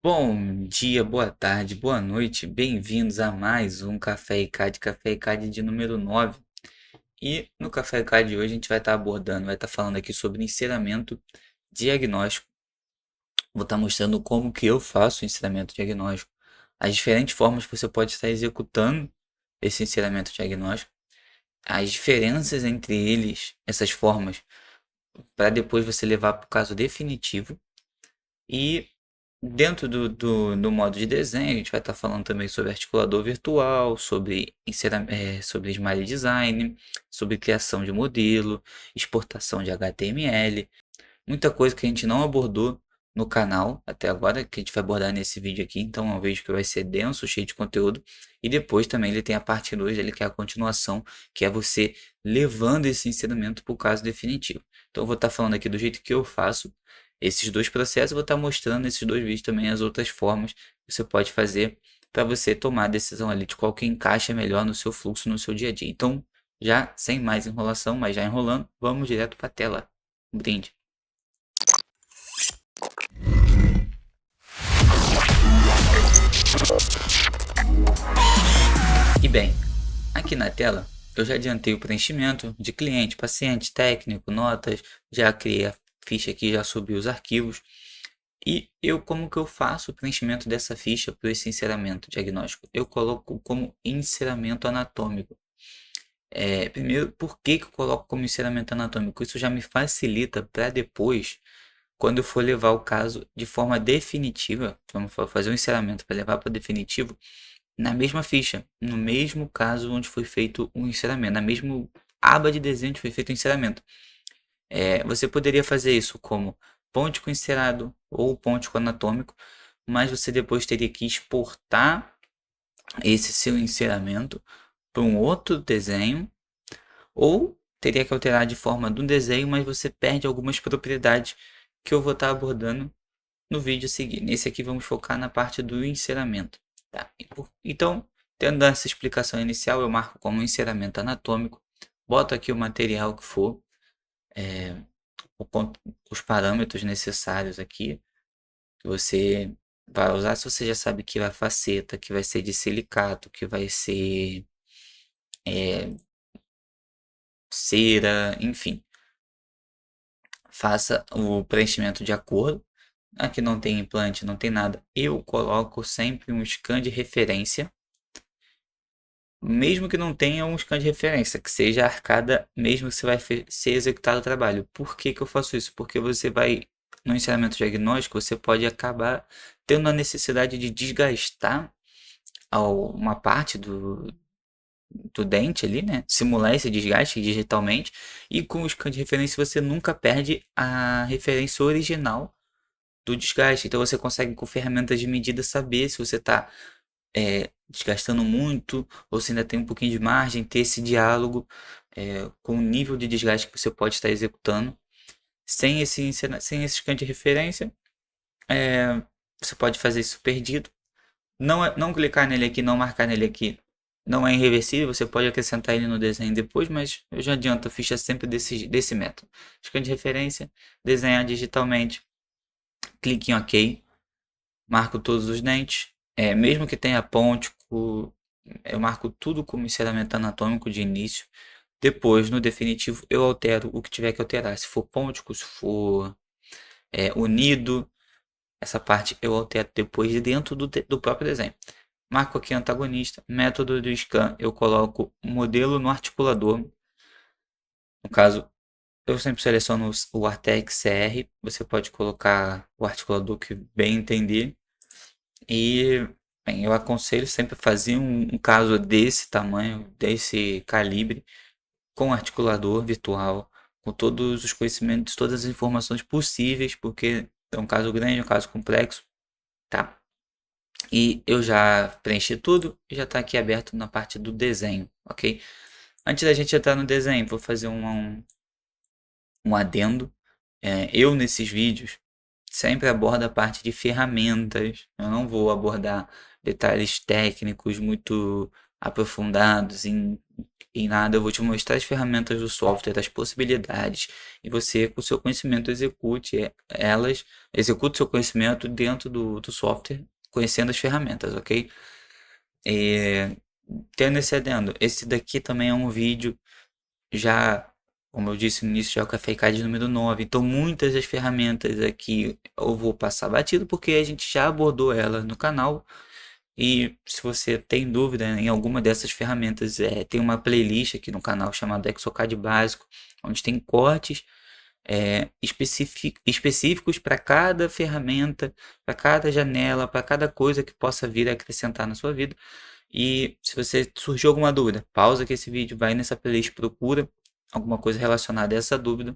Bom dia, boa tarde, boa noite, bem-vindos a mais um Café ICAD, Café ICAD de número 9. E no Café ICAD de hoje a gente vai estar abordando, vai estar falando aqui sobre ensinamento diagnóstico. Vou estar mostrando como que eu faço o ensinamento diagnóstico, as diferentes formas que você pode estar executando esse ensinamento diagnóstico, as diferenças entre eles, essas formas, para depois você levar para o caso definitivo. E dentro do modo de desenho, a gente vai estar falando também sobre articulador virtual, sobre Smile Design, sobre criação de modelo, exportação de HTML, muita coisa que a gente não abordou no canal até agora, que a gente vai abordar nesse vídeo aqui. Então é um vídeo que vai ser denso, cheio de conteúdo. E depois também ele tem a parte 2, ele que é a continuação, que é você levando esse ensinamento para o caso definitivo. Então eu vou estar falando aqui do jeito que eu faço esses dois processos, eu vou estar mostrando nesses dois vídeos também as outras formas que você pode fazer para você tomar a decisão ali de qual que encaixa melhor no seu fluxo, no seu dia a dia. Então, já sem mais enrolação, mas já enrolando, vamos direto para a tela. Um brinde. E bem, aqui na tela eu já adiantei o preenchimento de cliente, paciente, técnico, notas, já criei a ficha aqui, já subi os arquivos. E como que eu faço o preenchimento dessa ficha para esse encerramento diagnóstico? Eu coloco como encerramento anatômico. Primeiro, por que eu coloco como encerramento anatômico? Isso já me facilita para depois, quando eu for levar o caso de forma definitiva, vamos fazer um encerramento para levar para definitivo, na mesma ficha, no mesmo caso onde foi feito o encerramento, na mesma aba de desenho onde foi feito o encerramento. Você poderia fazer isso como ponte encerado ou ponte anatômico, mas você depois teria que exportar esse seu encerramento para um outro desenho, ou teria que alterar de forma do desenho, mas você perde algumas propriedades que eu vou estar abordando no vídeo seguinte. Nesse aqui vamos focar na parte do encerramento. Tá? Então, tendo essa explicação inicial, eu marco como encerramento anatômico, boto aqui o material que for, é, os parâmetros necessários aqui, que você vai usar. Se você já sabe que vai faceta, que vai ser de silicato, que vai ser é, cera, enfim, faça o preenchimento de acordo. Aqui não tem implante, não tem nada. Eu coloco sempre um scan de referência, mesmo que não tenha um scan de referência, que seja a arcada, mesmo que você vai ser executado o trabalho. Por que que eu faço isso? Porque você vai, no ensinamento diagnóstico, você pode acabar tendo a necessidade de desgastar uma parte do dente ali, né? Simular esse desgaste digitalmente. E com o scan de referência você nunca perde a referência original do desgaste. Então você consegue com ferramentas de medida saber se você está desgastando muito ou se ainda tem um pouquinho de margem, ter esse diálogo com o nível de desgaste que você pode estar executando. Sem esse scan de referência, você pode fazer isso perdido. Não clicar nele aqui, não marcar nele aqui. Não é irreversível, você pode acrescentar ele no desenho depois, mas eu já adianto a ficha sempre desse método. Scan de referência, desenhar digitalmente, clique em OK, marco todos os dentes, mesmo que tenha ponte, eu marco tudo como encerramento anatômico de início. Depois, no definitivo, eu altero o que tiver que alterar. Se for pontico, se for unido, essa parte eu altero depois dentro do próprio desenho. Marco aqui antagonista, método do scan, eu coloco modelo no articulador. No caso, eu sempre seleciono o Artex CR, você pode colocar o articulador que bem entender. E bem, eu aconselho sempre fazer um caso desse tamanho, desse calibre, com articulador virtual, com todos os conhecimentos, todas as informações possíveis, porque é um caso grande, um caso complexo, tá? E eu já preenchi tudo e já está aqui aberto na parte do desenho, ok? Antes da gente entrar no desenho, vou fazer um adendo. Eu nesses vídeos sempre abordo a parte de ferramentas. Eu não vou abordar detalhes técnicos muito aprofundados em nada. Eu vou te mostrar as ferramentas do software, as possibilidades, e você, com o seu conhecimento, execute seu conhecimento dentro do software, conhecendo as ferramentas, ok? É, tendo esse adendo, esse daqui também é um vídeo já, como eu disse no início, já é o Café Card número 9. Então, muitas das ferramentas aqui eu vou passar batido porque a gente já abordou elas no canal. E se você tem dúvida em alguma dessas ferramentas, tem uma playlist aqui no canal chamada Exocad Básico, onde tem cortes específicos para cada ferramenta, para cada janela, para cada coisa que possa vir a acrescentar na sua vida. E se você surgiu alguma dúvida, pausa aqui esse vídeo, vai nessa playlist, procura alguma coisa relacionada a essa dúvida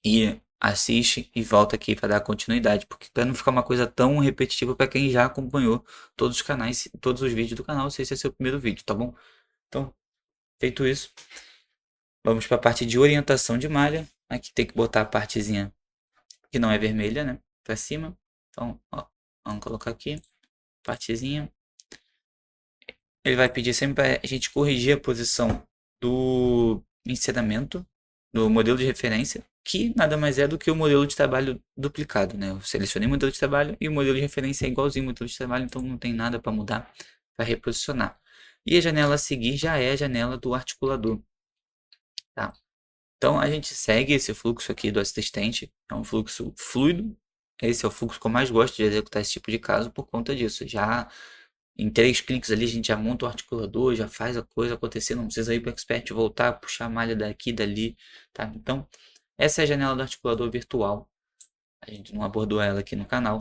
e assiste e volta aqui para dar continuidade, porque para não ficar uma coisa tão repetitiva para quem já acompanhou todos os canais, todos os vídeos do canal, se esse é seu primeiro vídeo, tá bom? Então, feito isso, vamos para a parte de orientação de malha. Aqui tem que botar a partezinha que não é vermelha, né, para cima. Então, ó, vamos colocar aqui, partezinha. Ele vai pedir sempre para a gente corrigir a posição do encerramento do modelo de referência, que nada mais é do que o modelo de trabalho duplicado, né? Eu selecionei o modelo de trabalho e o modelo de referência é igualzinho ao modelo de trabalho, então não tem nada para mudar, para reposicionar. E a janela a seguir já é a janela do articulador, tá? Então a gente segue esse fluxo aqui do assistente, é um fluxo fluido. Esse é o fluxo que eu mais gosto de executar esse tipo de caso por conta disso. Já em 3 cliques ali a gente já monta o articulador, já faz a coisa acontecer, não precisa ir para o expert voltar, puxar a malha daqui, dali, tá? Então, essa é a janela do articulador virtual. A gente não abordou ela aqui no canal.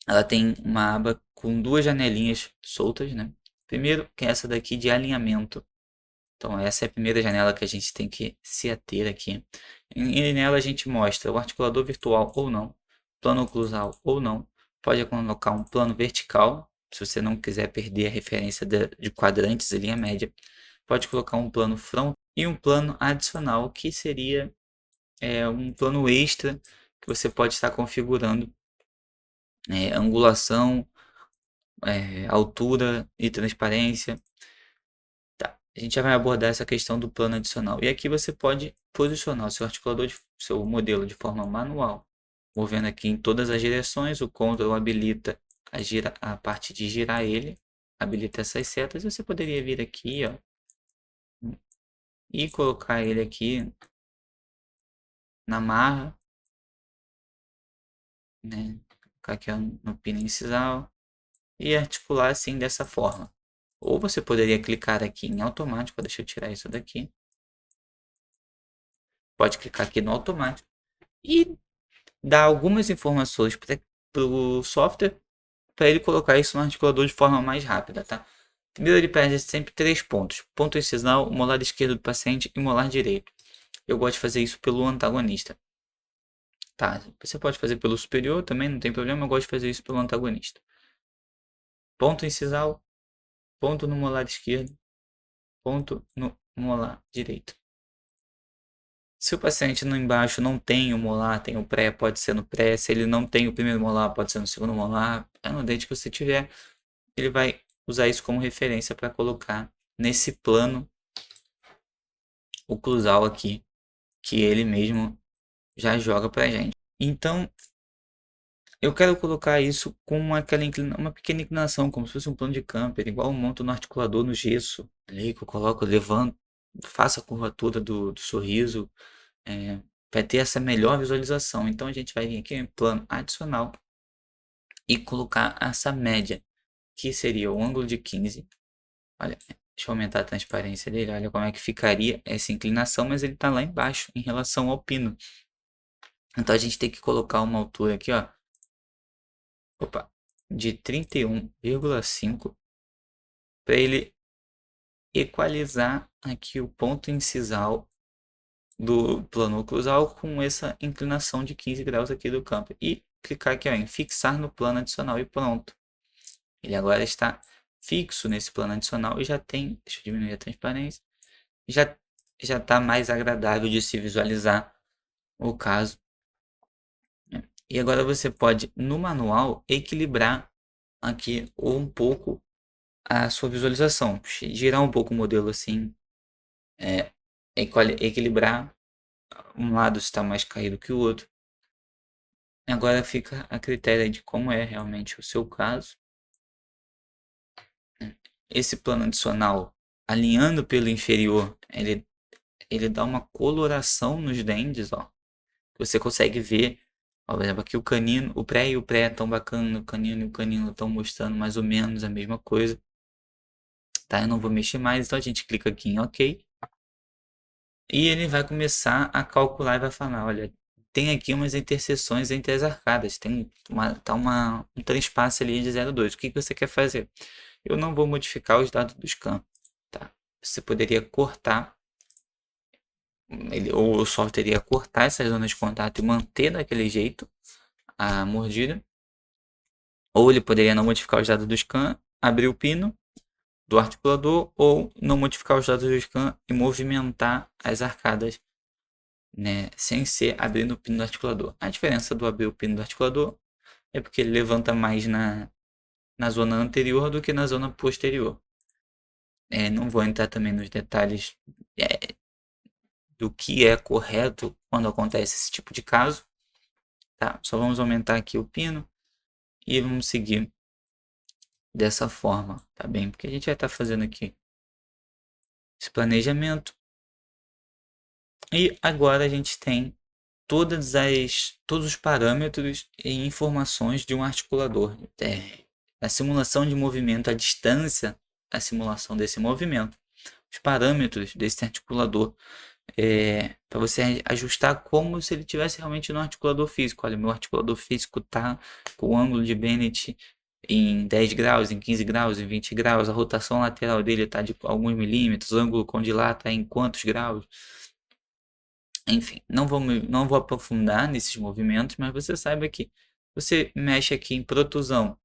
Ela tem uma aba com 2 janelinhas soltas, né? Primeiro, que é essa daqui de alinhamento. Então, essa é a primeira janela que a gente tem que se ater aqui. E nela a gente mostra o articulador virtual ou não, plano oclusal ou não. Pode colocar um plano vertical, se você não quiser perder a referência de quadrantes e linha média. Pode colocar um plano front e um plano adicional, que seria um plano extra que você pode estar configurando angulação, altura e transparência. Tá. A gente já vai abordar essa questão do plano adicional. E aqui você pode posicionar o seu articulador, seu modelo de forma manual, movendo aqui em todas as direções. O Ctrl habilita a parte de girar ele, habilita essas setas. Você poderia vir aqui, ó, e colocar ele aqui na marra, né? Colocar aqui ó, no pino incisal e articular assim dessa forma. Ou você poderia clicar aqui em automático. Deixa eu tirar isso daqui. Pode clicar aqui no automático e dar algumas informações para o software para ele colocar isso no articulador de forma mais rápida, tá? Primeiro ele pede sempre 3 pontos: ponto incisal, molar esquerdo do paciente e molar direito. Eu gosto de fazer isso pelo antagonista, tá? Você pode fazer pelo superior também, não tem problema. Eu gosto de fazer isso pelo antagonista. Ponto incisal, ponto no molar esquerdo, ponto no molar direito. Se o paciente no embaixo não tem o molar, tem o pré, pode ser no pré. Se ele não tem o primeiro molar, pode ser no segundo molar. É no dente que você tiver, ele vai usar isso como referência para colocar nesse plano oclusal aqui, que ele mesmo já joga para a gente. Então, eu quero colocar isso com uma pequena inclinação, como se fosse um plano de camper, igual eu monto no articulador no gesso, ali que eu coloco, levanto, faço a curvatura do sorriso, vai ter essa melhor visualização. Então a gente vai vir aqui em plano adicional e colocar essa média, que seria o ângulo de 15. Olha, deixa eu aumentar a transparência dele, olha como é que ficaria essa inclinação, mas ele está lá embaixo em relação ao pino. Então a gente tem que colocar uma altura aqui, ó, de 31,5 para ele equalizar aqui o ponto incisal do plano oclusal com essa inclinação de 15 graus aqui do campo. E clicar aqui ó, em fixar no plano adicional e pronto. Ele agora está fixo nesse plano adicional e já tem, deixa eu diminuir a transparência, já está mais agradável de se visualizar o caso. E agora você pode, no manual, equilibrar aqui ou um pouco a sua visualização, girar um pouco o modelo assim, é, equilibrar um lado está mais caído que o outro. Agora fica a critério de como é realmente o seu caso. Esse plano adicional, alinhando pelo inferior, ele dá uma coloração nos dentes, ó. Você consegue ver, ó, por exemplo, aqui o canino, o pré e o pré estão bacana, o canino e o canino estão mostrando mais ou menos a mesma coisa. Tá? Eu não vou mexer mais, então a gente clica aqui em OK. E ele vai começar a calcular e vai falar, olha, tem aqui umas interseções entre as arcadas, tem um transpasse ali de 0,2. O que você quer fazer? Eu não vou modificar os dados do scan, tá? Você poderia cortar, ou o software iria cortar essas zonas de contato e manter daquele jeito a mordida, ou ele poderia não modificar os dados do scan, abrir o pino do articulador, ou não modificar os dados do scan e movimentar as arcadas, né, sem ser abrindo o pino do articulador. A diferença do abrir o pino do articulador é porque ele levanta mais na zona anterior do que na zona posterior. Não vou entrar também nos detalhes do que é correto quando acontece esse tipo de caso. Tá? Só vamos aumentar aqui o pino e vamos seguir dessa forma, tá bem? Porque a gente vai estar fazendo aqui esse planejamento. E agora a gente tem todos os parâmetros e informações de um articulador. A simulação de movimento, a distância da simulação desse movimento, os parâmetros desse articulador, para você ajustar como se ele tivesse realmente no articulador físico. Olha, meu articulador físico está com o ângulo de Bennett em 10 graus, em 15 graus, em 20 graus, a rotação lateral dele está de alguns milímetros, o ângulo condilar está em quantos graus. Enfim, não vou aprofundar nesses movimentos, mas você saiba que você mexe aqui em protusão.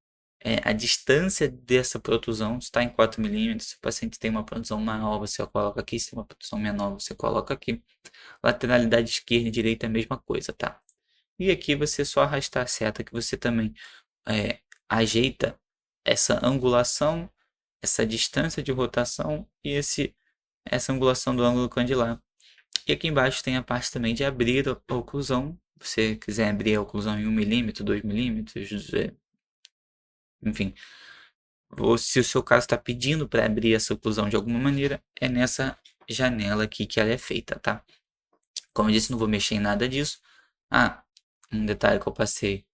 A distância dessa protusão está em 4 milímetros. Se o paciente tem uma protusão maior, você coloca aqui. Se tem uma protusão menor, você coloca aqui. Lateralidade esquerda e direita é a mesma coisa, tá? E aqui você só arrastar a seta que você também ajeita essa angulação, essa distância de rotação e essa angulação do ângulo candilar. E aqui embaixo tem a parte também de abrir a oclusão. Se você quiser abrir a oclusão em 1 milímetro, 2 milímetros, enfim. Ou se o seu caso está pedindo para abrir essa oclusão de alguma maneira, é nessa janela aqui que ela é feita, tá? Como eu disse, não vou mexer em nada disso. Um detalhe que eu passei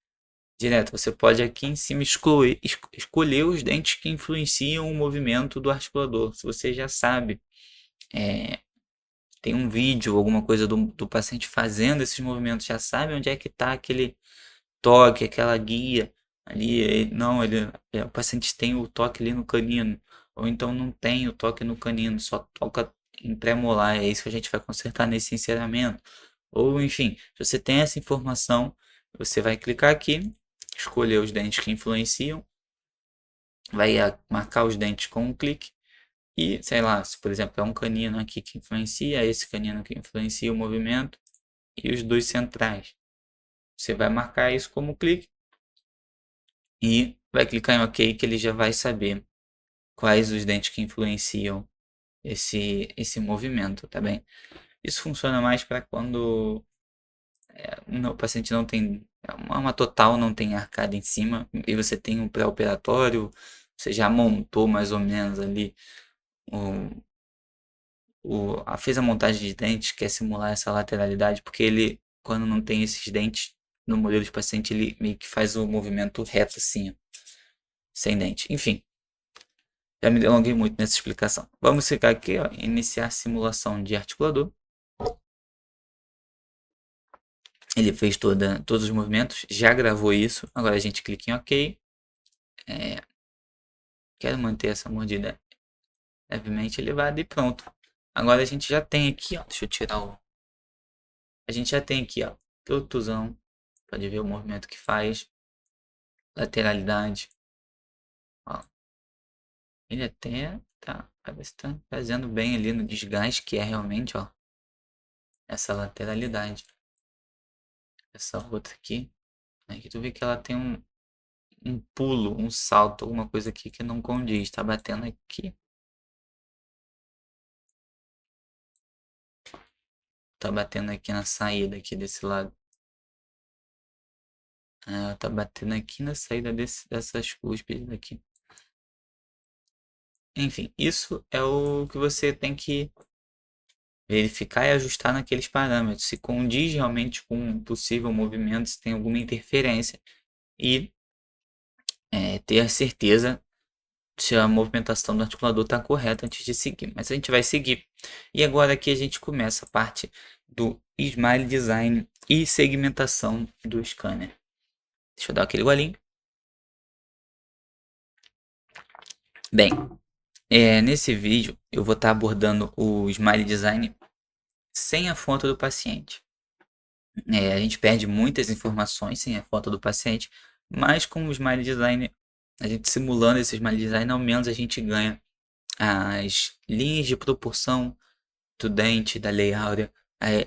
direto. Você pode aqui em cima escolher os dentes que influenciam o movimento do articulador. Se você já sabe, tem um vídeo, alguma coisa do paciente fazendo esses movimentos, já sabe onde é que está aquele toque, aquela guia ali. Não, o paciente tem o toque ali no canino, ou então não tem o toque no canino, só toca em pré-molar. É isso que a gente vai consertar nesse encerramento. Ou enfim, se você tem essa informação, você vai clicar aqui, escolher os dentes que influenciam, vai marcar os dentes com um clique. E, sei lá, se por exemplo é um canino aqui que influencia, esse canino que influencia o movimento e os dois centrais. Você vai marcar isso como clique e vai clicar em OK, que ele já vai saber quais os dentes que influenciam esse movimento, tá bem? Isso funciona mais para quando o paciente não tem uma total, não tem arcada em cima e você tem um pré-operatório, você já montou mais ou menos ali fez a montagem de dentes, quer simular essa lateralidade, porque ele, quando não tem esses dentes no modelo de paciente, ele meio que faz o movimento reto assim, ó, sem dente. Enfim, já me delonguei muito nessa explicação. Vamos ficar aqui, ó, iniciar simulação de articulador. Ele fez todos os movimentos, já gravou isso. Agora a gente clica em OK. Quero manter essa mordida levemente elevada e pronto. Agora a gente já tem aqui, ó, deixa eu tirar o... A gente já tem aqui, ó, protusão. Pode ver o movimento que faz. Lateralidade. Ó, ele até tá, parece que tá fazendo bem ali no desgaste, que é realmente, ó, essa lateralidade. Essa outra aqui. Aqui tu vê que ela tem um pulo, um salto, alguma coisa aqui que não condiz. Tá batendo aqui. Tá batendo aqui na saída aqui desse lado. Tá batendo aqui na saída dessas cúspides aqui. Enfim, isso é o que você tem que verificar e ajustar naqueles parâmetros. Se condiz realmente com um possível movimento, se tem alguma interferência. E ter a certeza se a movimentação do articulador está correta antes de seguir. Mas a gente vai seguir. E agora aqui a gente começa a parte do Smile Design e segmentação do scanner. Deixa eu dar aquele golinho. Bem, nesse vídeo eu vou estar abordando o Smile Design sem a foto do paciente. A gente perde muitas informações sem a foto do paciente, mas com o Smile Design, a gente simulando esse Smile Design, ao menos a gente ganha as linhas de proporção do dente, da lei áurea,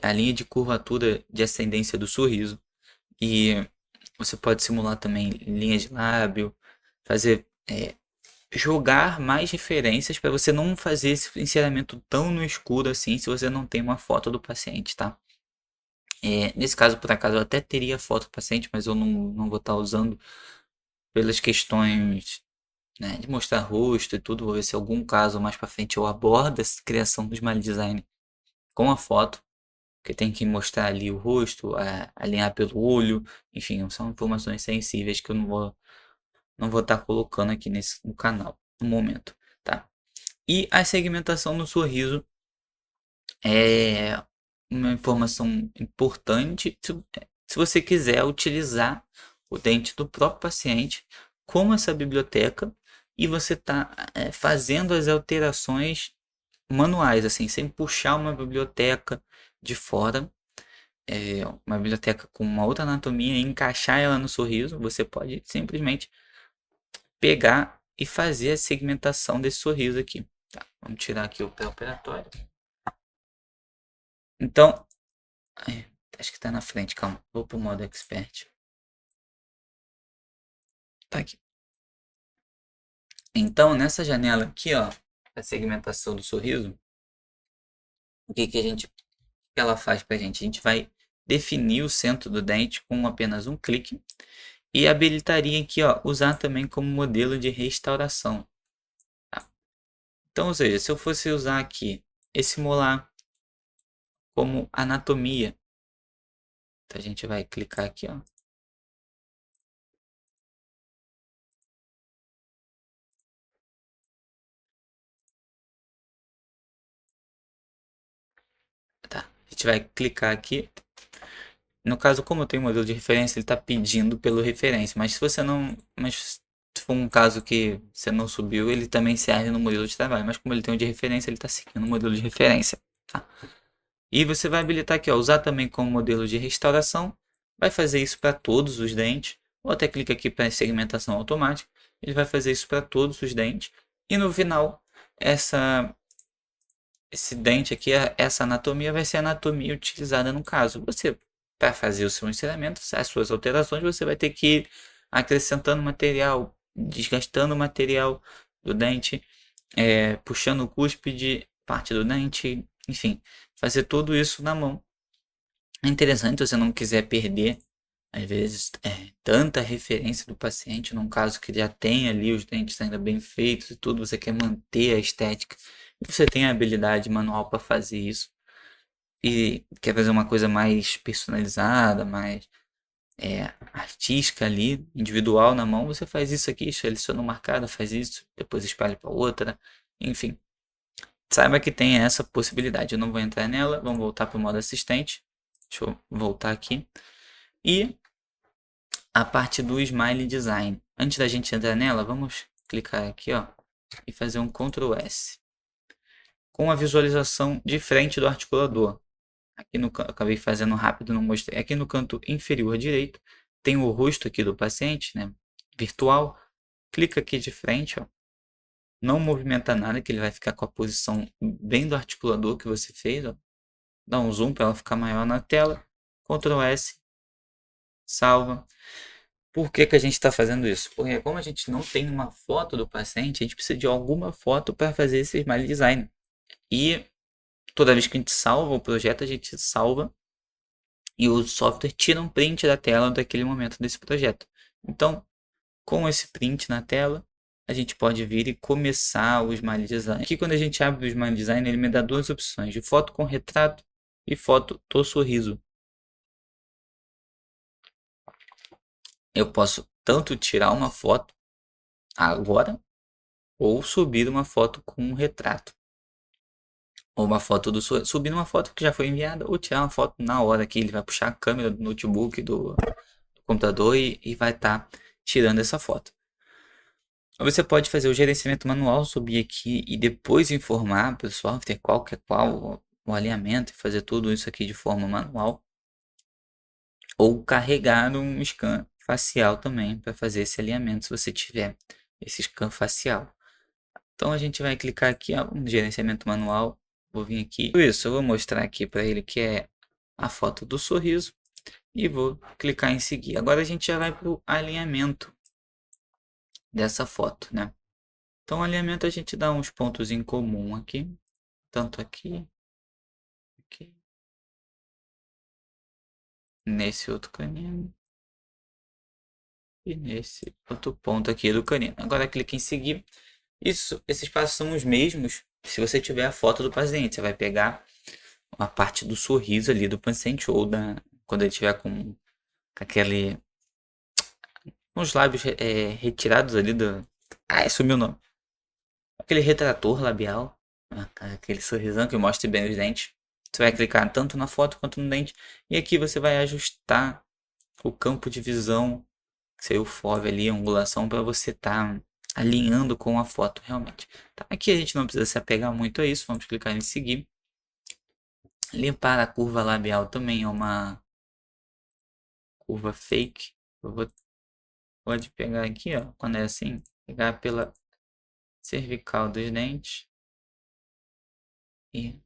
a linha de curvatura de ascendência do sorriso. E você pode simular também linhas de lábio, fazer jogar mais referências para você não fazer esse encerramento tão no escuro assim se você não tem uma foto do paciente, tá? Nesse caso, por acaso, eu até teria foto do paciente, mas eu não vou estar usando pelas questões, né, de mostrar rosto e tudo. Vou ver se algum caso mais para frente eu abordo essa criação do Smile Design com a foto, porque tem que mostrar ali o rosto, alinhar pelo olho, enfim, são informações sensíveis que eu não vou estar colocando aqui no canal no momento, tá? E a segmentação no sorriso é uma informação importante se você quiser utilizar o dente do próprio paciente como essa biblioteca e você está fazendo as alterações manuais, assim, sem puxar uma biblioteca de fora, uma biblioteca com uma outra anatomia e encaixar ela no sorriso. Você pode simplesmente pegar e fazer a segmentação desse sorriso aqui. Tá, vamos tirar aqui o pré-operatório. Então, acho que está na frente, calma. Vou pro modo expert. Tá aqui. Então, nessa janela aqui, ó, a segmentação do sorriso, o que ela faz pra gente? A gente vai definir o centro do dente com apenas um clique e habilitaria aqui, ó, usar também como modelo de restauração. Tá? Então, ou seja, se eu fosse usar aqui esse molar como anatomia, então a gente vai clicar aqui, ó. Tá? A gente vai clicar aqui. No caso, como eu tenho um modelo de referência, ele está pedindo pelo referência. Mas se você não. Mas se for um caso que você não subiu, ele também serve no modelo de trabalho. Mas como ele tem um de referência, ele está seguindo o modelo de referência. Tá? E você vai habilitar aqui, ó, usar também como modelo de restauração. Vai fazer isso para todos os dentes. Ou até clica aqui para segmentação automática. Ele vai fazer isso para todos os dentes. E no final, esse dente aqui, essa anatomia vai ser a anatomia utilizada no caso. Você, para fazer o seu encerramento, as suas alterações, você vai ter que ir acrescentando material, desgastando o material do dente, puxando o cúspide, parte do dente, enfim, fazer tudo isso na mão. É interessante se você não quiser perder, às vezes, tanta referência do paciente, num caso que já tem ali os dentes ainda bem feitos e tudo, você quer manter a estética, e você tem a habilidade manual para fazer isso, e quer fazer uma coisa mais personalizada, mais artística ali, individual na mão, você faz isso aqui, seleciona uma marcada, faz isso, depois espalha para outra, enfim. Saiba que tem essa possibilidade. Eu não vou entrar nela, vamos voltar para o modo assistente. Deixa eu voltar aqui. E a parte do Smile Design. Antes da gente entrar nela, vamos clicar aqui, ó, e fazer um Ctrl S. Com a visualização de frente do articulador. Aqui no acabei fazendo rápido, não mostrei. Aqui no canto inferior direito tem o rosto aqui do paciente, né, virtual. Clica aqui de frente, ó. Não movimenta nada, que ele vai ficar com a posição bem do articulador que você fez, ó. Dá um zoom para ela ficar maior na tela. Ctrl S, salva. Por que que a gente está fazendo isso? Porque como a gente não tem uma foto do paciente, a gente precisa de alguma foto para fazer esse smile design. E toda vez que a gente salva o projeto, a gente salva e o software tira um print da tela daquele momento desse projeto. Então, com esse print na tela, a gente pode vir e começar o Smile Design. Aqui, quando a gente abre o Smile Design, ele me dá duas opções, de foto com retrato e foto do sorriso. Eu posso tanto tirar uma foto agora, ou subir uma foto com um retrato. Ou uma foto do sorriso. Subir uma foto que já foi enviada, ou tirar uma foto na hora que ele vai puxar a câmera do notebook, do computador e vai estar tirando essa foto. Você pode fazer o gerenciamento manual, subir aqui e depois informar para o software qual que é qual o alinhamento e fazer tudo isso aqui de forma manual. Ou carregar um scan facial também para fazer esse alinhamento se você tiver esse scan facial. Então a gente vai clicar aqui no gerenciamento manual. Vou vir aqui. Isso, eu vou mostrar aqui para ele que é a foto do sorriso e vou clicar em seguir. Agora a gente já vai para o alinhamento dessa foto, né? Então, alinhamento a gente dá uns pontos em comum aqui, tanto aqui, aqui, nesse outro canino e nesse outro ponto aqui do canino. Agora clique em seguir. Isso, esses passos são os mesmos se você tiver a foto do paciente. Você vai pegar a parte do sorriso ali do paciente ou quando ele tiver com aquele com os lábios retirados ali do. Ah, sumiu o nome. Aquele retrator labial, né? Aquele sorrisão que mostra bem os dentes. Você vai clicar tanto na foto quanto no dente. E aqui você vai ajustar o campo de visão, que seria o FOV ali, a angulação, para você estar alinhando com a foto realmente. Tá? Aqui a gente não precisa se apegar muito a isso. Vamos clicar em seguir. Limpar a curva labial também é uma curva fake. Pode pegar aqui, ó, quando é assim, pegar pela cervical dos dentes e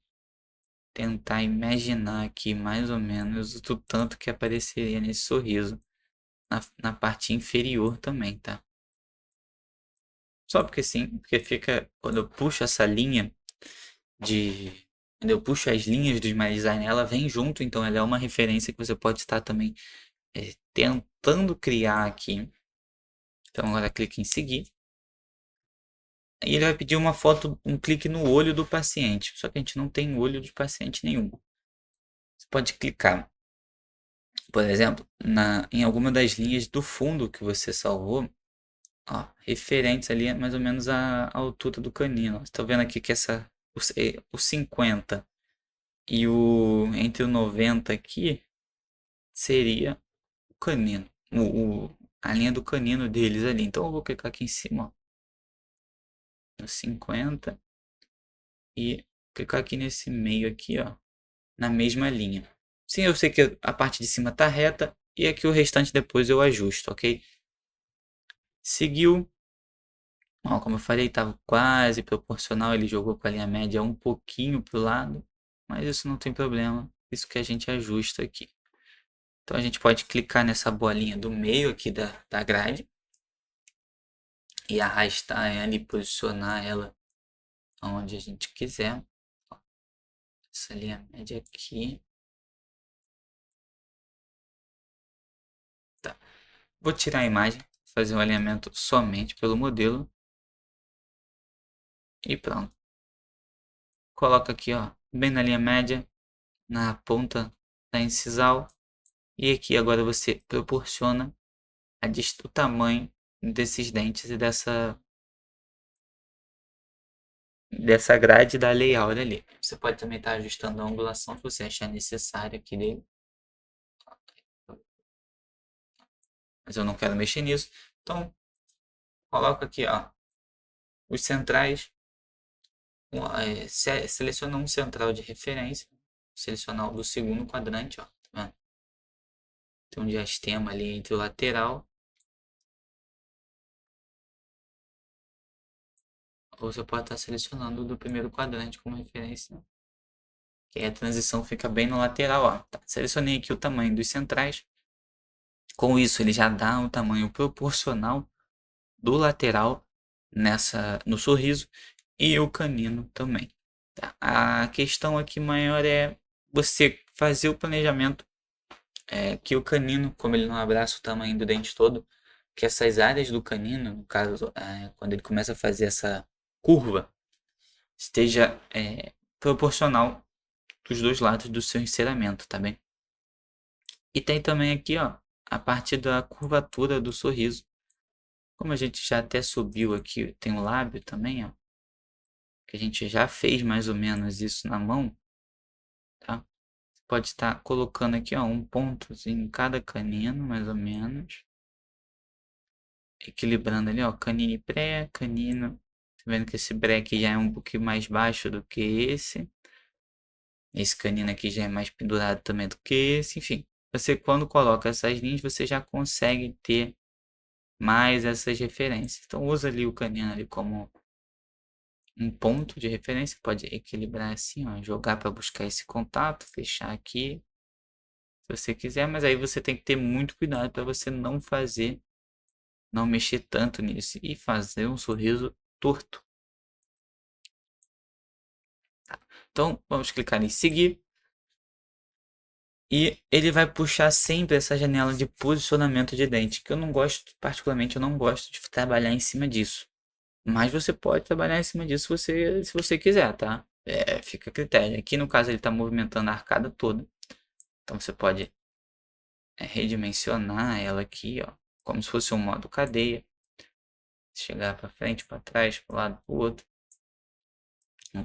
tentar imaginar aqui mais ou menos o tanto que apareceria nesse sorriso na parte inferior também, tá? Só porque sim, porque fica quando eu puxo essa linha de quando eu puxo as linhas do Smile Design, ela vem junto, então ela é uma referência que você pode estar também tentando criar aqui. Então agora clique em seguir. E ele vai pedir uma foto, um clique no olho do paciente. Só que a gente não tem olho de paciente nenhum. Você pode clicar, por exemplo, em alguma das linhas do fundo que você salvou, ó, referentes ali mais ou menos à altura do canino. Você tá vendo aqui que o 50 e entre o 90 aqui seria o canino, a linha do canino deles ali. Então eu vou clicar aqui em cima, ó, no 50 e clicar aqui nesse meio aqui, ó, na mesma linha. Sim, eu sei que a parte de cima tá reta e aqui o restante depois eu ajusto, ok? Seguiu. Ó, como eu falei, estava quase proporcional, ele jogou com a linha média um pouquinho para o lado, mas isso não tem problema, isso que a gente ajusta aqui. Então a gente pode clicar nessa bolinha do meio aqui da grade e arrastar ela e posicionar ela onde a gente quiser. Ó, essa linha média aqui. Tá. Vou tirar a imagem, fazer um alinhamento somente pelo modelo e pronto. Coloca aqui, ó, bem na linha média, na ponta da incisal. E aqui agora você proporciona o tamanho desses dentes e dessa grade da layout ali. Você pode também estar ajustando a angulação se você achar necessário aqui dele. Mas eu não quero mexer nisso. Então, coloco aqui, ó, os centrais. Seleciona um central de referência. Selecionar o do segundo quadrante, ó. Tá vendo? Tem um diastema ali entre o lateral. Ou você pode estar selecionando o do primeiro quadrante como referência. Que aí a transição fica bem no lateral, ó. Tá. Selecionei aqui o tamanho dos centrais. Com isso, ele já dá um tamanho proporcional do lateral no sorriso e o canino também. Tá? A questão aqui maior é você fazer o planejamento que o canino, como ele não abraça o tamanho do dente todo, que essas áreas do canino, no caso, quando ele começa a fazer essa curva, esteja proporcional dos dois lados do seu enceramento, tá bem? E tem também aqui, ó, a parte da curvatura do sorriso. Como a gente já até subiu aqui, tem o lábio também, ó, que a gente já fez mais ou menos isso na mão, tá? Você pode estar colocando aqui, ó, um ponto em cada canino, mais ou menos. Equilibrando ali, ó, canino e pré, canino. Tá vendo que esse pré aqui já é um pouquinho mais baixo do que esse. Esse canino aqui já é mais pendurado também do que esse. Enfim, você quando coloca essas linhas, você já consegue ter mais essas referências. Então usa ali o canino ali como um ponto de referência. Pode equilibrar assim, ó, jogar para buscar esse contato, fechar aqui, se você quiser. Mas aí você tem que ter muito cuidado para você não mexer tanto nisso e fazer um sorriso torto. Então, vamos clicar em seguir. E ele vai puxar sempre essa janela de posicionamento de dente, que eu não gosto, particularmente eu não gosto de trabalhar em cima disso. Mas você pode trabalhar em cima disso se você quiser, tá? Fica a critério. Aqui no caso ele está movimentando a arcada toda. Então você pode redimensionar ela aqui, ó, como se fosse um modo cadeia. Chegar para frente, para trás, para o lado, para o outro.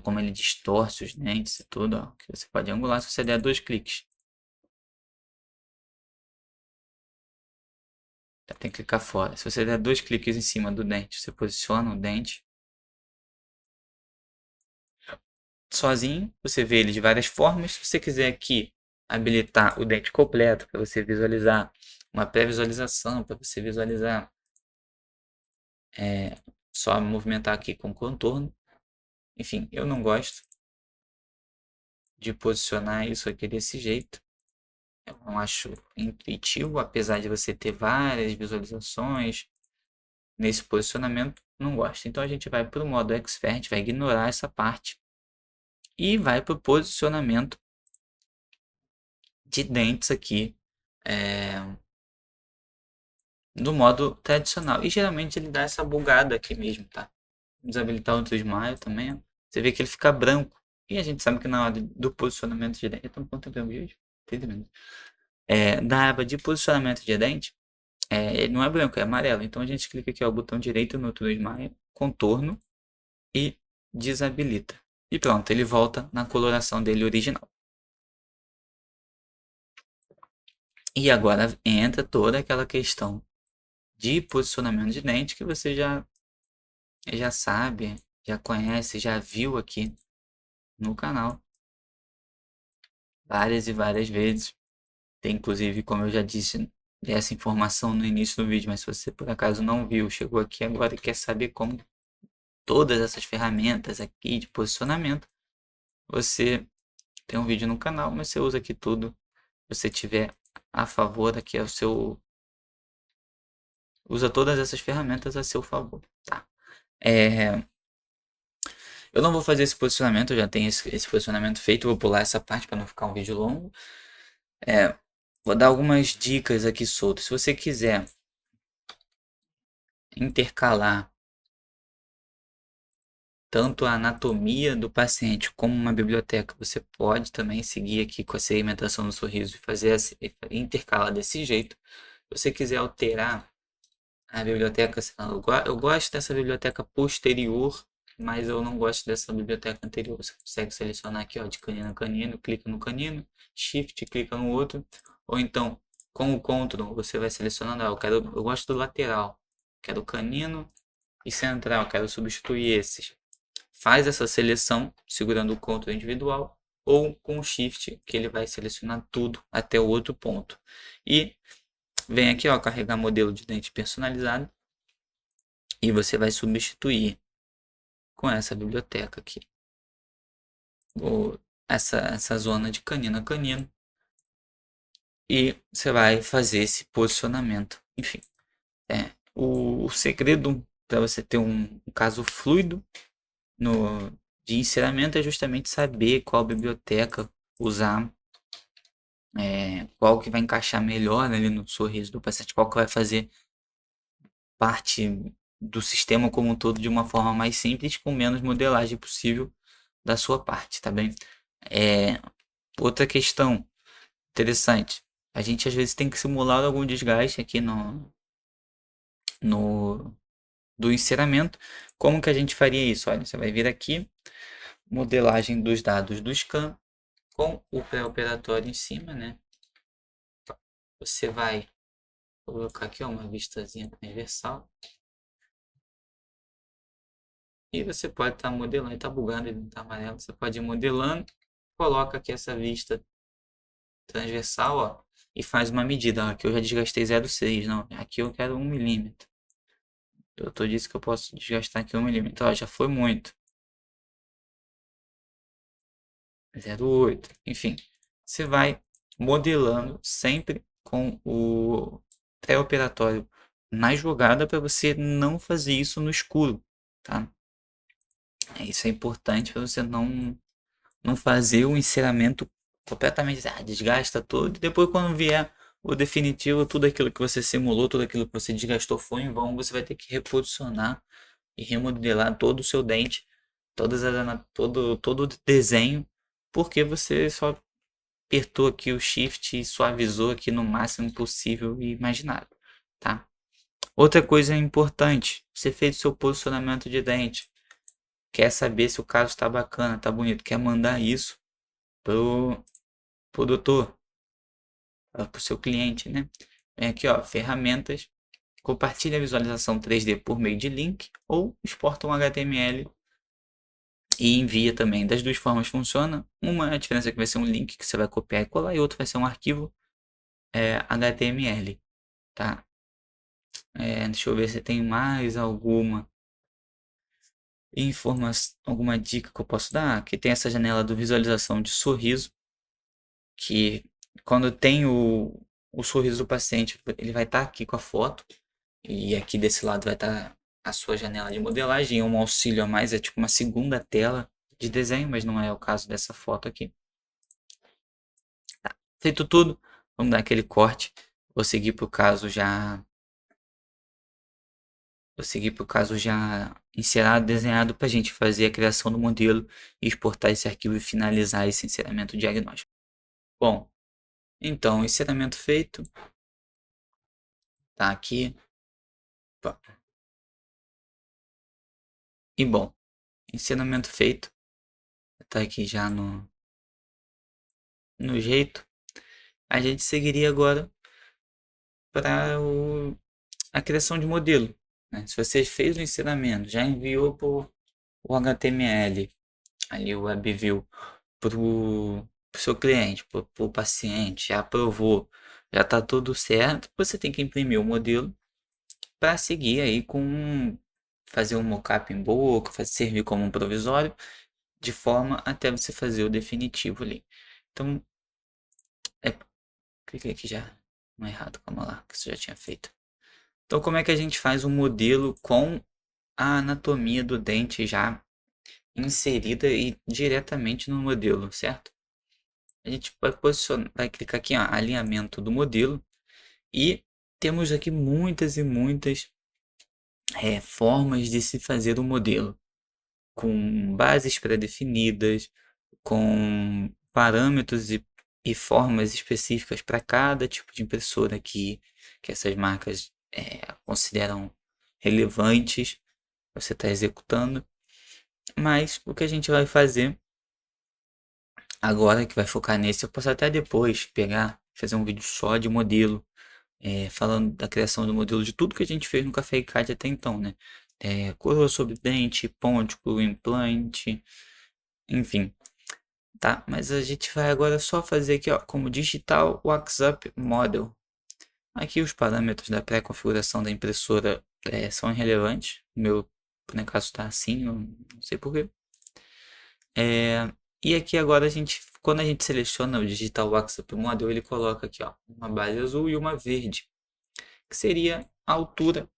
Como ele distorce os dentes e tudo, ó, que você pode angular se você der 2 cliques. Tem que clicar fora. Se você der 2 cliques em cima do dente, você posiciona o dente sozinho. Você vê ele de várias formas. Se você quiser aqui habilitar o dente completo para você visualizar uma pré-visualização, para você visualizar só movimentar aqui com contorno. Enfim, eu não gosto de posicionar isso aqui desse jeito. Eu não acho intuitivo, apesar de você ter várias visualizações nesse posicionamento, não gosto. Então a gente vai para o modo Expert, vai ignorar essa parte e vai para o posicionamento de dentes aqui do modo tradicional. E geralmente ele dá essa bugada aqui mesmo, tá? Desabilitar o desmaio também, ó. Você vê que ele fica branco. E a gente sabe que na hora do posicionamento de dente. Então, quanto tempo é o vídeo? 30 minutos. Da aba de posicionamento de dente, ele não é branco, é amarelo. Então a gente clica aqui, ó, o botão direito no desmaio, contorno e desabilita. E pronto, ele volta na coloração dele original. E agora entra toda aquela questão de posicionamento de dente que você já sabe, já conhece, já viu aqui no canal várias e várias vezes. Tem inclusive, como eu já disse, essa informação no início do vídeo, mas se você por acaso não viu, chegou aqui agora e quer saber como todas essas ferramentas aqui de posicionamento, você tem um vídeo no canal, mas você usa aqui tudo. Se você tiver a favor, aqui é o seu. Usa todas essas ferramentas a seu favor, tá? Eu não vou fazer esse posicionamento, eu já tenho esse posicionamento feito, vou pular essa parte para não ficar um vídeo longo. Vou dar algumas dicas aqui soltas. Se você quiser intercalar tanto a anatomia do paciente como uma biblioteca, você pode também seguir aqui com a segmentação do sorriso e fazer intercalar desse jeito. Se você quiser alterar a biblioteca, eu gosto dessa biblioteca posterior, mas eu não gosto dessa biblioteca anterior. Você consegue selecionar aqui, ó, de canino a canino, clica no canino, shift, clica no outro, ou então com o Ctrl você vai selecionando, eu gosto do lateral, quero canino e central, quero substituir esses. Faz essa seleção segurando o Ctrl individual ou com o Shift, que ele vai selecionar tudo até o outro ponto. E vem aqui, ó, carregar modelo de dente personalizado e você vai substituir com essa biblioteca aqui. Ou essa zona de canino a canino. e você vai fazer esse posicionamento. Enfim, o segredo para você ter um caso fluido no, de ensinamento é justamente saber qual biblioteca usar, qual que vai encaixar melhor ali no sorriso do paciente, qual que vai fazer parte do sistema como um todo de uma forma mais simples, com menos modelagem possível da sua parte, tá bem? É, outra questão interessante, a gente às vezes tem que simular algum desgaste aqui no do encerramento. Como que a gente faria isso? Olha, você vai vir aqui, modelagem dos dados do scan, com o pré-operatório em cima, né? Você vai colocar aqui uma vistazinha transversal. E você pode estar modelando, está bugando, ele não está amarelo. Você pode ir modelando, coloca aqui essa vista transversal, ó, e faz uma medida. Ó, aqui eu já desgastei 0,6, não. Aqui eu quero 1 milímetro. O doutor disse que eu posso desgastar aqui 1 milímetro. Ó, já foi muito. 0,8. Enfim, você vai modelando sempre com o pré-operatório na jogada para você não fazer isso no escuro, tá? Isso é importante para você não fazer o encerramento completamente, desgasta todo. E depois, quando vier o definitivo, tudo aquilo que você simulou, tudo aquilo que você desgastou foi em vão, você vai ter que reposicionar e remodelar todo o seu dente, todo o desenho, porque você só apertou aqui o shift e suavizou aqui no máximo possível e imaginável, tá? Outra coisa importante, você fez o seu posicionamento de dente, quer saber se o caso está bacana, está bonito, quer mandar isso pro, pro doutor, pro seu cliente, né? Vem aqui, ó, ferramentas, compartilha a visualização 3D por meio de link ou exporta um HTML e envia também. Das duas formas funciona. Uma a diferença é que vai ser um link que você vai copiar e colar e outro vai ser um arquivo HTML, tá? Deixa eu ver se tem mais alguma dica que eu posso dar. Aqui tem essa janela do visualização de sorriso, que quando tem o sorriso do paciente, ele vai estar aqui com a foto, e aqui desse lado vai estar a sua janela de modelagem, um auxílio a mais, é tipo uma segunda tela de desenho, mas não é o caso dessa foto aqui. Tá. Feito tudo, vamos dar aquele corte. Vou seguir para o caso já. Vou seguir para o caso já encerado, desenhado, para a gente fazer a criação do modelo e exportar esse arquivo e finalizar esse encerramento diagnóstico. Bom, então, encerramento feito. Tá aqui. E bom, encerramento feito. Tá aqui já no jeito. A gente seguiria agora para a criação de modelo, né? Se você fez o encerramento, já enviou por o HTML, ali o WebView, para o seu cliente, para o paciente, já aprovou, já está tudo certo, você tem que imprimir o modelo para seguir aí com fazer um mockup em boca, servir como um provisório, de forma até você fazer o definitivo ali. Então, cliquei aqui já no errado, calma lá, que você já tinha feito. Então, como é que a gente faz um modelo com a anatomia do dente já inserida e diretamente no modelo, certo? A gente vai posicionar, vai clicar aqui, ó, alinhamento do modelo, e temos aqui muitas e muitas formas de se fazer o modelo, com bases pré-definidas, com parâmetros e formas específicas para cada tipo de impressora que essas marcas consideram relevantes você está executando. Mas o que a gente vai fazer agora, que vai focar nesse, eu posso até depois pegar, fazer um vídeo só de modelo, falando da criação do modelo, de tudo que a gente fez no Café ICAD até então, né? Coroa sobre dente, pontículo, implante, enfim, tá? Mas a gente vai agora só fazer aqui, ó, como Digital WhatsApp Model. Aqui os parâmetros da pré-configuração da impressora são irrelevantes. O meu, por acaso, está assim, eu não sei porquê. E aqui agora a gente quando a gente seleciona o Digital Workshop Model, ele coloca aqui, ó, uma base azul e uma verde, que seria a altura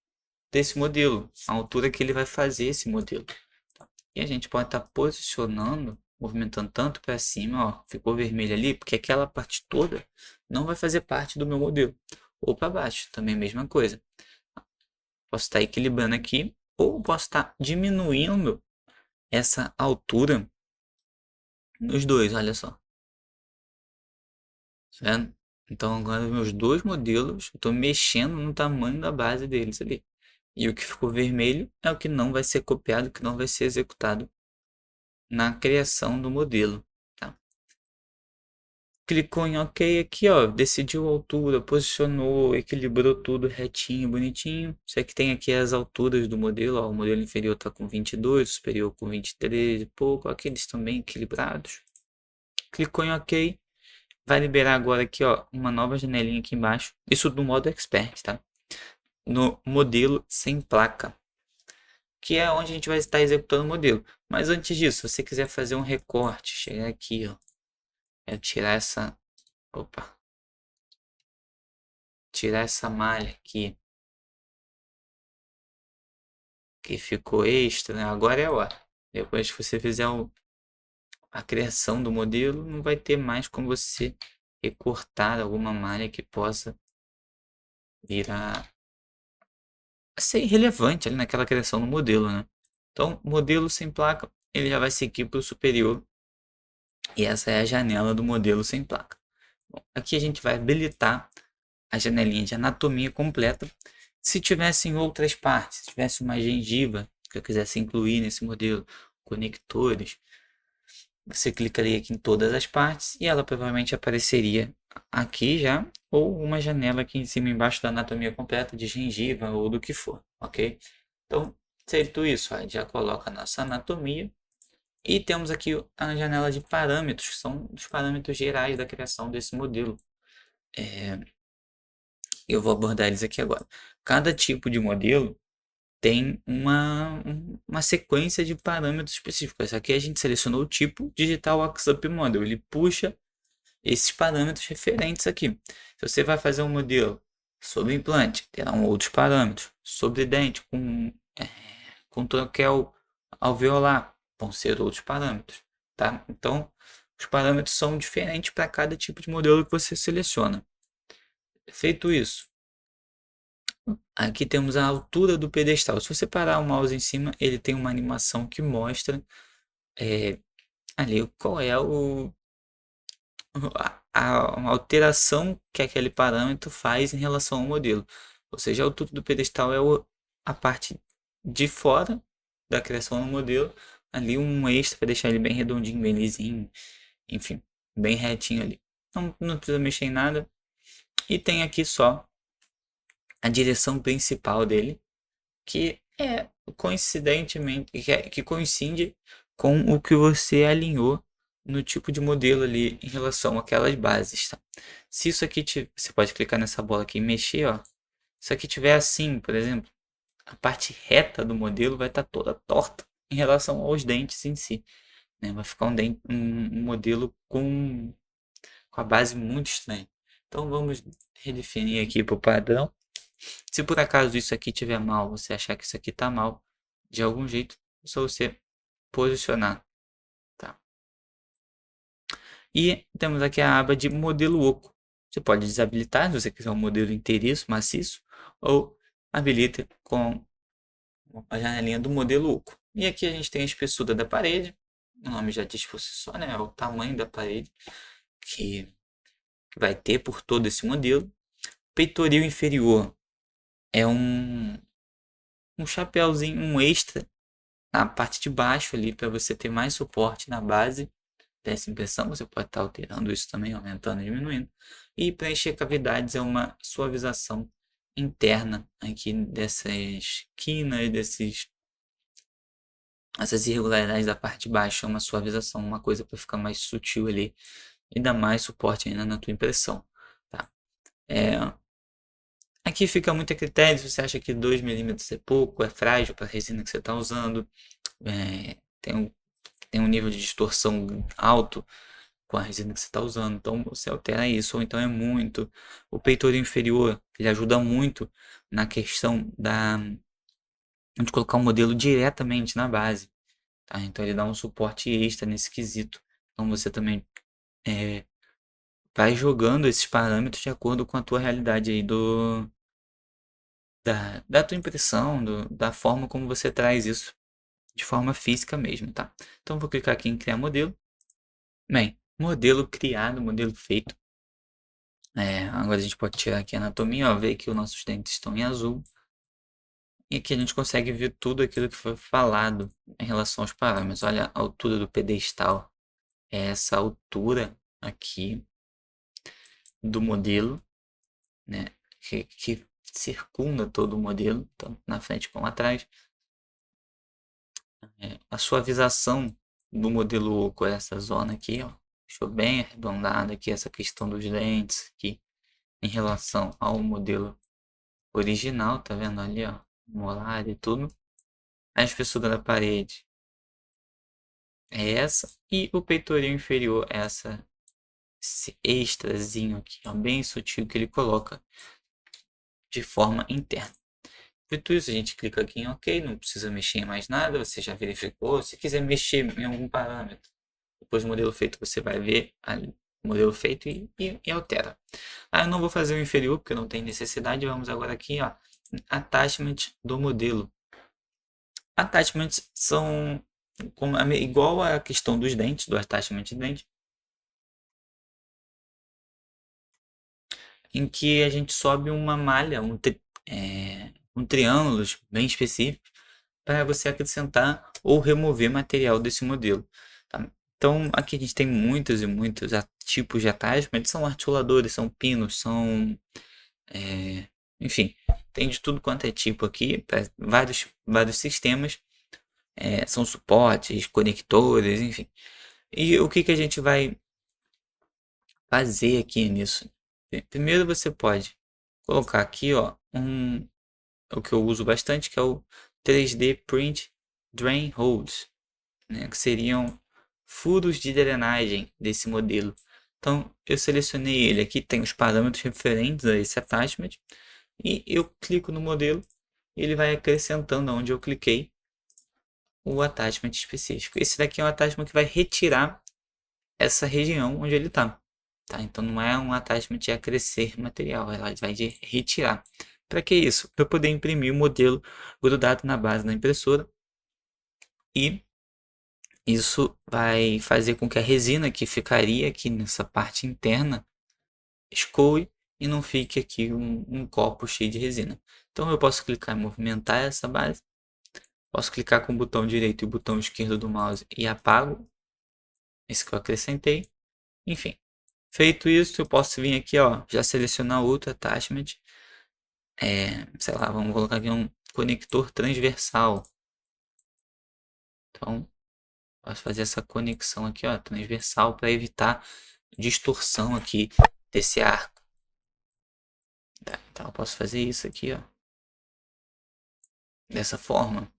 desse modelo, a altura que ele vai fazer esse modelo. Tá? E a gente pode estar posicionando, movimentando tanto para cima, ó, ficou vermelho ali, porque aquela parte toda não vai fazer parte do meu modelo. Ou para baixo, também a mesma coisa. Posso estar equilibrando aqui, ou posso estar diminuindo essa altura nos dois, olha só. Tá vendo? Então agora meus dois modelos, eu estou mexendo no tamanho da base deles ali. E o que ficou vermelho é o que não vai ser copiado, que não vai ser executado na criação do modelo. Tá? Clicou em OK aqui, ó, decidiu a altura, posicionou, equilibrou tudo retinho, bonitinho. Você que tem aqui as alturas do modelo, ó, o modelo inferior está com 22, o superior com 23 e pouco, aqueles também equilibrados. Clicou em OK, vai liberar agora aqui, ó, uma nova janelinha aqui embaixo. Isso no modo Expert, tá? No modelo sem placa, que é onde a gente vai estar executando o modelo. Mas antes disso, se você quiser fazer um recorte, chegar aqui, ó, tirar essa, opa, tirar essa malha aqui, que ficou extra, né? Agora é a hora. Depois que você fizer a criação do modelo, não vai ter mais como você recortar alguma malha que possa virar ser irrelevante ali naquela criação do modelo, né? Então, modelo sem placa, ele já vai seguir para o superior. E essa é a janela do modelo sem placa. Bom, aqui a gente vai habilitar a janelinha de anatomia completa. Se tivesse em outras partes, se tivesse uma gengiva que eu quisesse incluir nesse modelo, conectores, você clicaria aqui em todas as partes e ela provavelmente apareceria aqui já, ou uma janela aqui em cima embaixo da anatomia completa de gengiva ou do que for, ok? Então, feito isso, a gente já coloca a nossa anatomia e temos aqui a janela de parâmetros, que são os parâmetros gerais da criação desse modelo. Eu vou abordar eles aqui agora. Cada tipo de modelo tem uma sequência de parâmetros específicos. Aqui a gente selecionou o tipo Digital Workshop Model. Ele puxa esses parâmetros referentes aqui. Se você vai fazer um modelo sobre implante, terão outros parâmetros. Sobre dente, com troquel alveolar, vão ser outros parâmetros. Tá? Então, os parâmetros são diferentes para cada tipo de modelo que você seleciona. Feito isso, aqui temos a altura do pedestal. Se você parar o mouse em cima, ele tem uma animação que mostra ali qual é a alteração que aquele parâmetro faz em relação ao modelo. Ou seja, a altura do pedestal é a parte de fora da criação do modelo. Ali um extra para deixar ele bem redondinho, bem lisinho, enfim, bem retinho ali. Não precisa mexer em nada. E tem aqui só a direção principal dele, que é coincidentemente, que coincide com o que você alinhou no tipo de modelo ali em relação àquelas bases, tá? Se isso aqui você pode clicar nessa bola aqui e mexer, ó. Se aqui tiver assim, por exemplo, a parte reta do modelo vai estar toda torta em relação aos dentes em si, né? Vai ficar um modelo com a base muito estranha. Então vamos redefinir aqui para o padrão. Se por acaso isso aqui tiver mal, você achar que isso aqui está mal, de algum jeito, é só você posicionar. Tá? E temos aqui a aba de modelo oco. Você pode desabilitar se você quiser um modelo inteiriço, maciço, ou habilita com a janelinha do modelo oco. E aqui a gente tem a espessura da parede, o nome já diz por si só, né? É o tamanho da parede que vai ter por todo esse modelo. Peitoril inferior é um chapéuzinho, um extra na parte de baixo ali para você ter mais suporte na base dessa impressão. Você pode estar alterando isso também, aumentando e diminuindo. E preencher cavidades é uma suavização interna aqui dessas quinas, essas irregularidades da parte de baixo. É uma suavização, uma coisa para ficar mais sutil ali e dar mais suporte ainda na tua impressão. Tá? Aqui fica muito a critério se você acha que 2 milímetros é pouco, é frágil para a resina que você está usando, tem um nível de distorção alto. com a resina que você está usando. Então você altera isso, ou então é muito. O peitoril inferior, ele ajuda muito na questão de colocar o modelo diretamente na base, tá? Então ele dá um suporte extra nesse quesito. Então você também vai jogando esses parâmetros de acordo com a tua realidade aí da tua impressão, da forma como você traz isso de forma física mesmo, tá? Então vou clicar aqui em criar modelo. Bem, modelo criado, modelo feito. Agora a gente pode tirar aqui a anatomia, ó, ver que os nossos dentes estão em azul. E aqui a gente consegue ver tudo aquilo que foi falado em relação aos parâmetros. Olha a altura do pedestal. É essa altura aqui do modelo, né? Que circunda todo o modelo, tanto na frente como atrás. A suavização do modelo oco é essa zona aqui, ó. Deixou bem arredondada aqui essa questão dos dentes aqui em relação ao modelo original, tá vendo ali, ó, molar e tudo. A espessura da parede é essa e o peitoril inferior é esse extrazinho aqui, ó, bem sutil que ele coloca de forma interna. Feito isso, a gente clica aqui em OK, não precisa mexer em mais nada, você já verificou. Se quiser mexer em algum parâmetro, depois do modelo feito, você vai ver ali, o modelo feito e altera. Eu não vou fazer o inferior porque não tem necessidade. Vamos agora aqui, ó, attachment do modelo. Attachments são igual a questão dos dentes, do attachment de dente, em que a gente sobe uma malha, um triângulo bem específico para você acrescentar ou remover material desse modelo. Tá? Então aqui a gente tem muitos e muitos tipos de attachments, são articuladores, são pinos, enfim, tem de tudo quanto é tipo aqui, para vários sistemas, são suportes, conectores, enfim. E o que a gente vai fazer aqui nisso? Primeiro você pode colocar aqui, ó, o que eu uso bastante, que é o 3D Print Drain Holes, né, que seriam furos de drenagem desse modelo. Então eu selecionei ele aqui, tem os parâmetros referentes a esse attachment, e eu clico no modelo e ele vai acrescentando onde eu cliquei o attachment específico. Esse daqui é um attachment que vai retirar essa região onde ele está. Tá? Então não é um attachment de acrescer material, ela vai de retirar. Para que isso? Para eu poder imprimir o modelo grudado na base da impressora, e isso vai fazer com que a resina que ficaria aqui nessa parte interna escoe e não fique aqui um copo cheio de resina. Então eu posso clicar em movimentar essa base, posso clicar com o botão direito e o botão esquerdo do mouse e apago esse que eu acrescentei. Enfim, feito isso, eu posso vir aqui, ó, já selecionar outro attachment. Sei lá, vamos colocar aqui um conector transversal. Então, posso fazer essa conexão aqui, ó, transversal, para evitar distorção aqui desse arco. Tá, então eu posso fazer isso aqui, ó, dessa forma.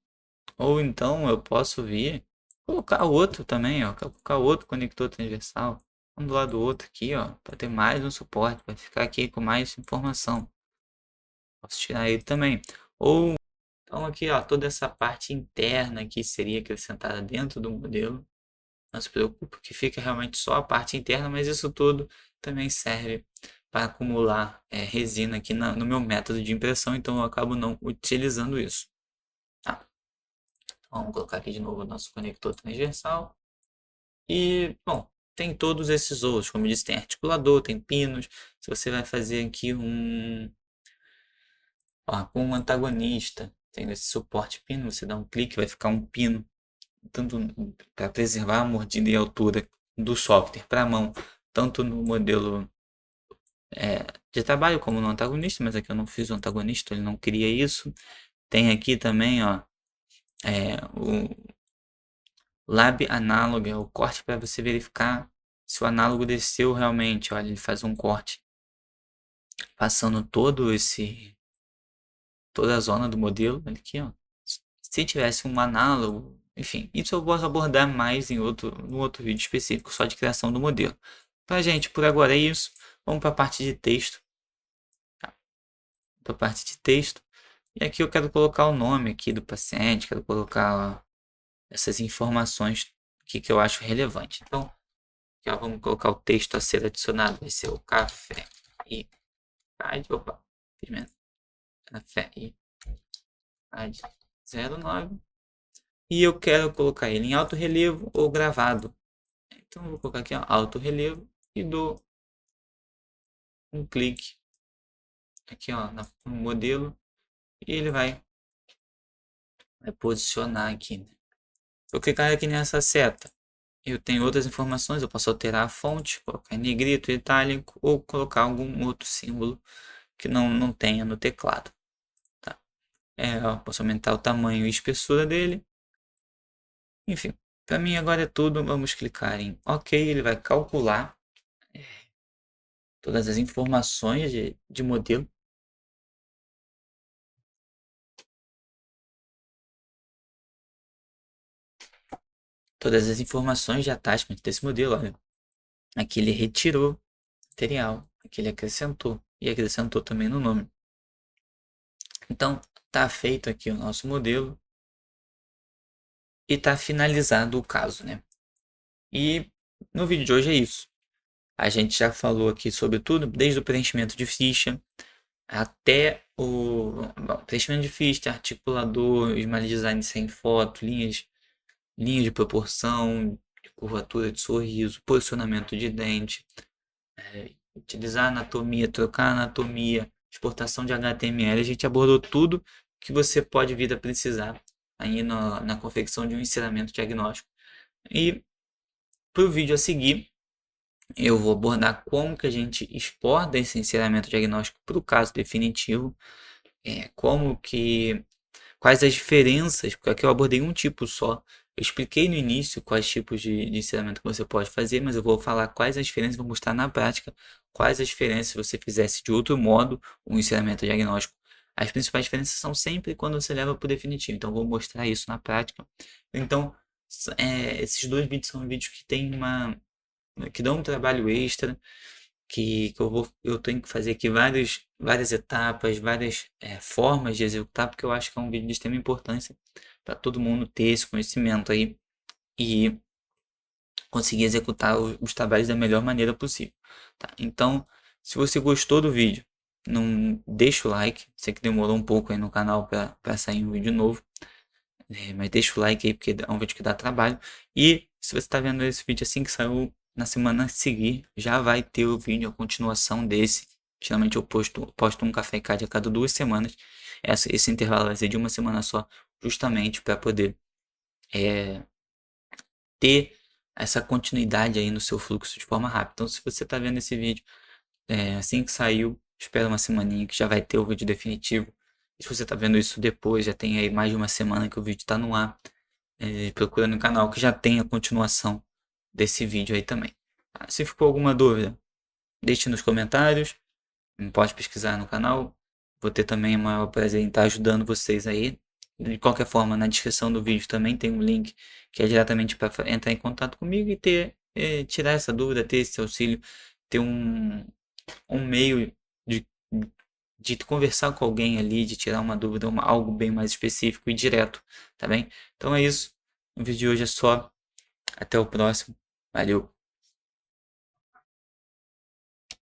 Ou então eu posso vir colocar outro também, ó, colocar outro conector transversal um do lado do outro aqui, ó, para ter mais um suporte, para ficar aqui com mais informação. Posso tirar ele também. Ou então aqui, ó, toda essa parte interna que seria acrescentada dentro do modelo. Não se preocupe que fica realmente só a parte interna, mas isso tudo também serve para acumular resina aqui no meu método de impressão, então eu acabo não utilizando isso. Tá? Então, vamos colocar aqui de novo o nosso conector transversal. E, bom, tem todos esses outros, como eu disse, tem articulador, tem pinos. Se você vai fazer aqui um antagonista, tem esse suporte pino, você dá um clique, vai ficar um pino, tanto para preservar a mordida e a altura do software para a mão, tanto no modelo de trabalho como no antagonista, mas aqui eu não fiz o antagonista, ele não queria isso. Tem aqui também, ó, o Lab Analog, é o corte para você verificar se o análogo desceu realmente. Olha, ele faz um corte passando toda a zona do modelo aqui, ó. Se tivesse um análogo Enfim, isso eu vou abordar mais no outro vídeo específico só de criação do modelo. Tá, gente, por agora é isso. Vamos para a parte de texto. Tá? Para a parte de texto. E aqui eu quero colocar o nome aqui do paciente, quero colocar essas informações que eu acho relevante. Então, aqui, ó, vamos colocar o texto a ser adicionado. Vai ser o café e CAD. Opa, pimenta. Café e CAD 09. E eu quero colocar ele em alto relevo ou gravado. Então, eu vou colocar aqui ó, alto relevo e dou um clique aqui ó, no modelo e ele vai posicionar aqui. Né? Se eu clicar aqui nessa seta, eu tenho outras informações, eu posso alterar a fonte, colocar em negrito, itálico ou colocar algum outro símbolo que não tenha no teclado. Tá? Eu posso aumentar o tamanho e espessura dele. Enfim, para mim agora é tudo. Vamos clicar em OK, ele vai calcular todas as informações de modelo. Todas as informações de attachment desse modelo. Olha. Aqui ele retirou material, aqui ele acrescentou e acrescentou também no nome. Então, está feito aqui o nosso modelo e está finalizado o caso, né? E no vídeo de hoje é isso. A gente já falou aqui sobre tudo, desde o preenchimento de ficha até o preenchimento de ficha, articulador, smart design sem foto, linhas de proporção, de curvatura de sorriso, posicionamento de dente, utilizar anatomia, trocar anatomia, exportação de HTML. A gente abordou tudo que você pode vir a precisar aí na confecção de um ensinamento diagnóstico. E para o vídeo a seguir, eu vou abordar como que a gente exporta esse ensinamento diagnóstico para o caso definitivo, quais as diferenças, porque aqui eu abordei um tipo só. Eu expliquei no início quais tipos de ensinamento que você pode fazer, mas eu vou falar quais as diferenças, vou mostrar na prática quais as diferenças se você fizesse de outro modo um ensinamento diagnóstico. As principais diferenças são sempre quando você leva para o definitivo, então eu vou mostrar isso na prática. Então, esses dois vídeos são vídeos que tem que dão um trabalho extra, que eu tenho que fazer aqui várias etapas, várias formas de executar, porque eu acho que é um vídeo de extrema importância para todo mundo ter esse conhecimento aí e conseguir executar os trabalhos da melhor maneira possível. Tá? Então, se você gostou do vídeo, não deixa o like, sei que demorou um pouco aí no canal para sair um vídeo novo, mas deixa o like aí porque é um vídeo que dá trabalho. E se você está vendo esse vídeo assim que saiu na semana a seguir, já vai ter o vídeo, a continuação desse. Geralmente eu posto um café card a cada 2 semanas. Esse intervalo vai ser de uma semana só, justamente para poder é, ter essa continuidade aí no seu fluxo de forma rápida. Então, se você está vendo esse vídeo assim que saiu, espera uma semaninha que já vai ter o vídeo definitivo. E se você está vendo isso depois, já tem aí mais de uma semana que o vídeo está no ar. Procura no canal que já tem a continuação desse vídeo aí também. Tá? Se ficou alguma dúvida, deixe nos comentários. Pode pesquisar no canal. Vou ter também o maior prazer em estar ajudando vocês aí. De qualquer forma, na descrição do vídeo também tem um link que é diretamente para entrar em contato comigo e tirar essa dúvida, ter esse auxílio, ter um meio de, de conversar com alguém ali, de tirar uma dúvida, algo bem mais específico e direto, tá bem? Então é isso. O vídeo de hoje é só. Até o próximo. Valeu!